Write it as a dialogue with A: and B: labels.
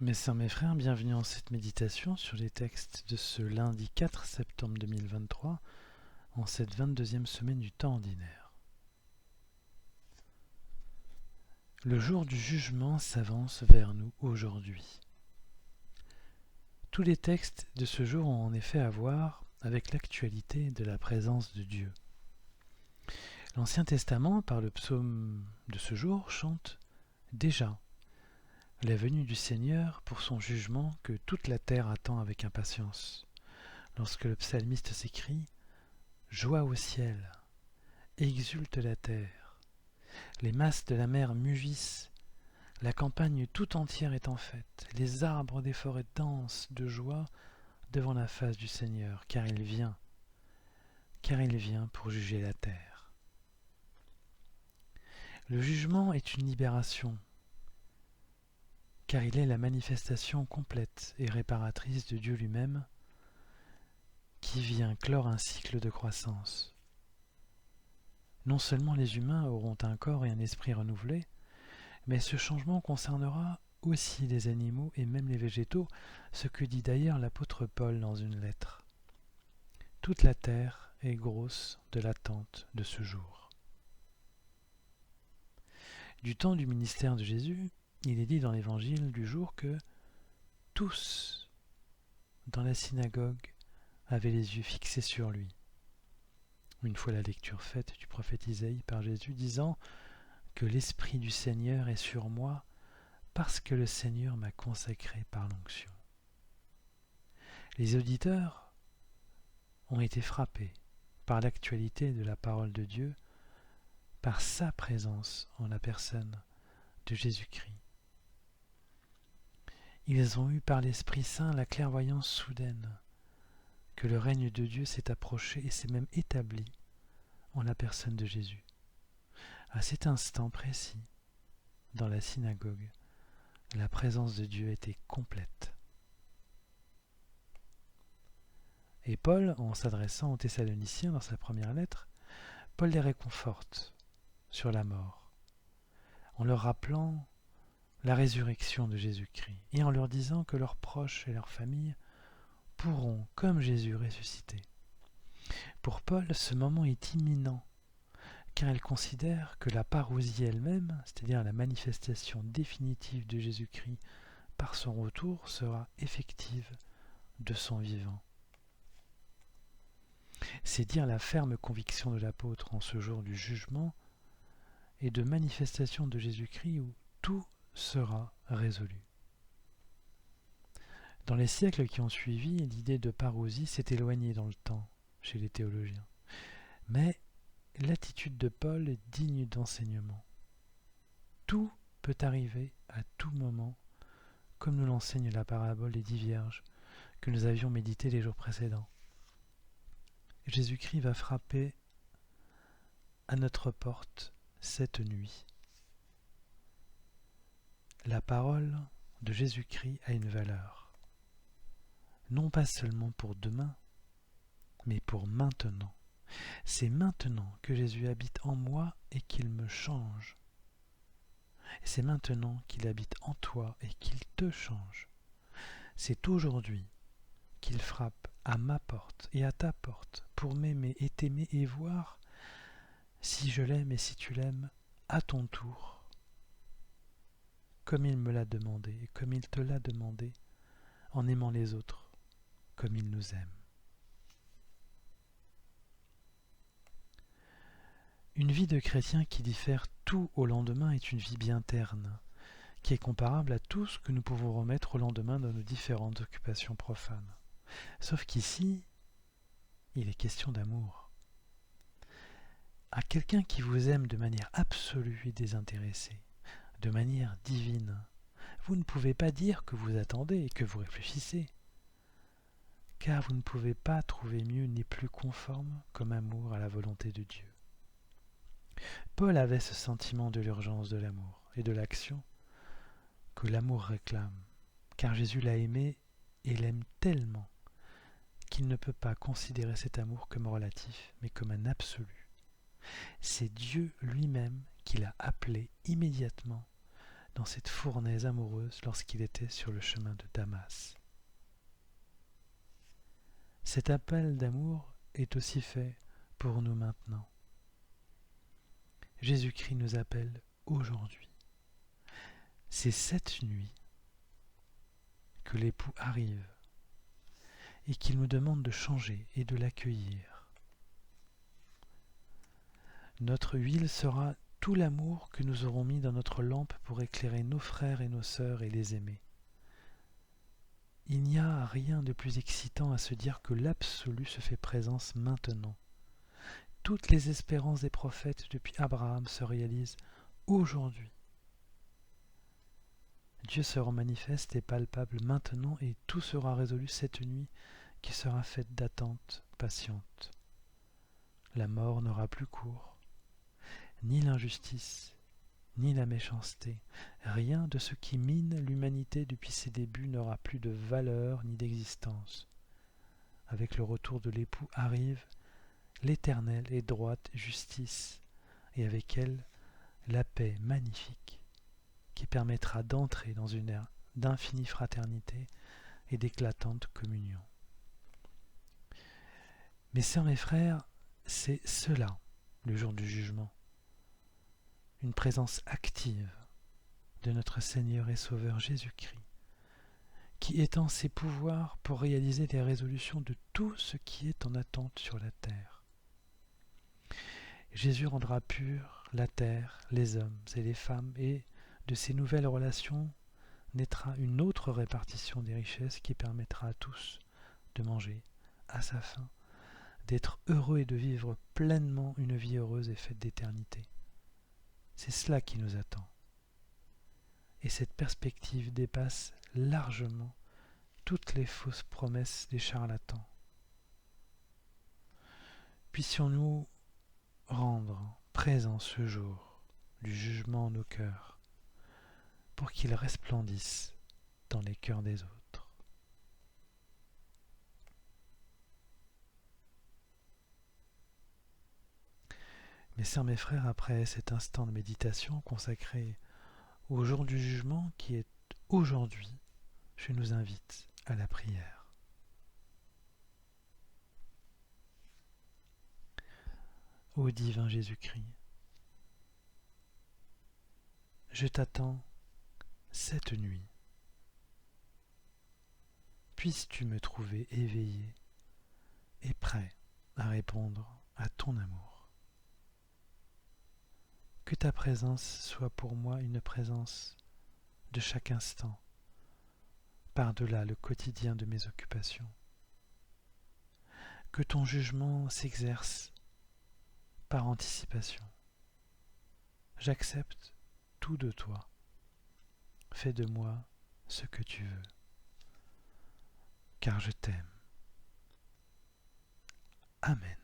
A: Mes sœurs, mes frères, bienvenue en cette méditation sur les textes de ce lundi 4 septembre 2023, en cette 22e semaine du temps ordinaire. Le jour du jugement s'avance vers nous aujourd'hui. Tous les textes de ce jour ont en effet à voir avec l'actualité de la présence de Dieu. L'Ancien Testament, par le psaume de ce jour, chante déjà la venue du Seigneur pour son jugement que toute la terre attend avec impatience. Lorsque le psalmiste s'écrie « Joie au ciel, exulte la terre, les masses de la mer mugissent, la campagne tout entière est en fête, les arbres des forêts dansent de joie devant la face du Seigneur, car il vient pour juger la terre. » Le jugement est une libération, car il est la manifestation complète et réparatrice de Dieu lui-même, qui vient clore un cycle de croissance. Non seulement les humains auront un corps et un esprit renouvelés, mais ce changement concernera aussi les animaux et même les végétaux, ce que dit d'ailleurs l'apôtre Paul dans une lettre. Toute la terre est grosse de l'attente de ce jour. Du temps du ministère de Jésus, il est dit dans l'évangile du jour que tous dans la synagogue avaient les yeux fixés sur lui. Une fois la lecture faite du prophète Isaïe par Jésus disant que l'Esprit du Seigneur est sur moi parce que le Seigneur m'a consacré par l'onction. Les auditeurs ont été frappés par l'actualité de la parole de Dieu, par sa présence en la personne de Jésus-Christ. Ils ont eu par l'Esprit Saint la clairvoyance soudaine que le règne de Dieu s'est approché et s'est même établi en la personne de Jésus. À cet instant précis, dans la synagogue, la présence de Dieu était complète. Et Paul, en s'adressant aux Thessaloniciens dans sa première lettre, Paul les réconforte sur la mort, en leur rappelant la résurrection de Jésus-Christ et en leur disant que leurs proches et leurs familles pourront, comme Jésus, ressusciter. Pour Paul, ce moment est imminent, car il considère que la parousie elle-même, c'est-à-dire la manifestation définitive de Jésus-Christ par son retour, sera effective de son vivant. C'est dire la ferme conviction de l'apôtre en ce jour du jugement et de manifestation de Jésus-Christ où tout sera résolu. Dans les siècles qui ont suivi, l'idée de parousie s'est éloignée dans le temps chez les théologiens. Mais l'attitude de Paul est digne d'enseignement. Tout peut arriver à tout moment, comme nous l'enseigne la parabole des 10 vierges que nous avions médité les jours précédents. Jésus-Christ va frapper à notre porte cette nuit. La parole de Jésus-Christ a une valeur, non pas seulement pour demain, mais pour maintenant. C'est maintenant que Jésus habite en moi et qu'il me change. Et c'est maintenant qu'il habite en toi et qu'il te change. C'est aujourd'hui qu'il frappe à ma porte et à ta porte pour m'aimer et t'aimer et voir si je l'aime et si tu l'aimes à ton tour, comme il me l'a demandé et comme il te l'a demandé, en aimant les autres comme il nous aime. Une vie de chrétien qui diffère tout au lendemain est une vie bien terne, qui est comparable à tout ce que nous pouvons remettre au lendemain dans nos différentes occupations profanes. Sauf qu'ici, il est question d'amour. À quelqu'un qui vous aime de manière absolue et désintéressée, de manière divine, vous ne pouvez pas dire que vous attendez et que vous réfléchissez, car vous ne pouvez pas trouver mieux ni plus conforme comme amour à la volonté de Dieu. Paul avait ce sentiment de l'urgence de l'amour et de l'action que l'amour réclame, car Jésus l'a aimé et l'aime tellement qu'il ne peut pas considérer cet amour comme relatif, mais comme un absolu. C'est Dieu lui-même qui l'a appelé immédiatement dans cette fournaise amoureuse lorsqu'il était sur le chemin de Damas. Cet appel d'amour est aussi fait pour nous maintenant. Jésus-Christ nous appelle aujourd'hui. C'est cette nuit que l'époux arrive et qu'il nous demande de changer et de l'accueillir. Notre huile sera tout l'amour que nous aurons mis dans notre lampe pour éclairer nos frères et nos sœurs et les aimer. Il n'y a rien de plus excitant à se dire que l'absolu se fait présence maintenant. Toutes les espérances des prophètes depuis Abraham se réalisent aujourd'hui. Dieu se rend manifeste et palpable maintenant et tout sera résolu cette nuit qui sera faite d'attente patiente. La mort n'aura plus cours, ni l'injustice, ni la méchanceté. Rien de ce qui mine l'humanité depuis ses débuts n'aura plus de valeur ni d'existence. Avec le retour de l'époux arrive l'éternelle et droite justice, et avec elle la paix magnifique qui permettra d'entrer dans une ère d'infinie fraternité et d'éclatante communion. Mes sœurs, mes frères, c'est cela, le jour du jugement. Une présence active de notre Seigneur et Sauveur Jésus-Christ, qui étend ses pouvoirs pour réaliser les résolutions de tout ce qui est en attente sur la terre. Jésus rendra pure la terre, les hommes et les femmes, et de ces nouvelles relations naîtra une autre répartition des richesses qui permettra à tous de manger à sa faim, d'être heureux et de vivre pleinement une vie heureuse et faite d'éternité. C'est cela qui nous attend. Et cette perspective dépasse largement toutes les fausses promesses des charlatans. Puissions-nous rendre présent ce jour du jugement en nos cœurs, pour qu'il resplendisse dans les cœurs des autres. Mes sœurs, mes frères, après cet instant de méditation consacré au jour du jugement qui est aujourd'hui, je nous invite à la prière. Ô divin Jésus-Christ, je t'attends cette nuit. Puisses-tu me trouver éveillé et prêt à répondre à ton amour. Que ta présence soit pour moi une présence de chaque instant, par-delà le quotidien de mes occupations. Que ton jugement s'exerce par anticipation. J'accepte tout de toi. Fais de moi ce que tu veux, car je t'aime. Amen.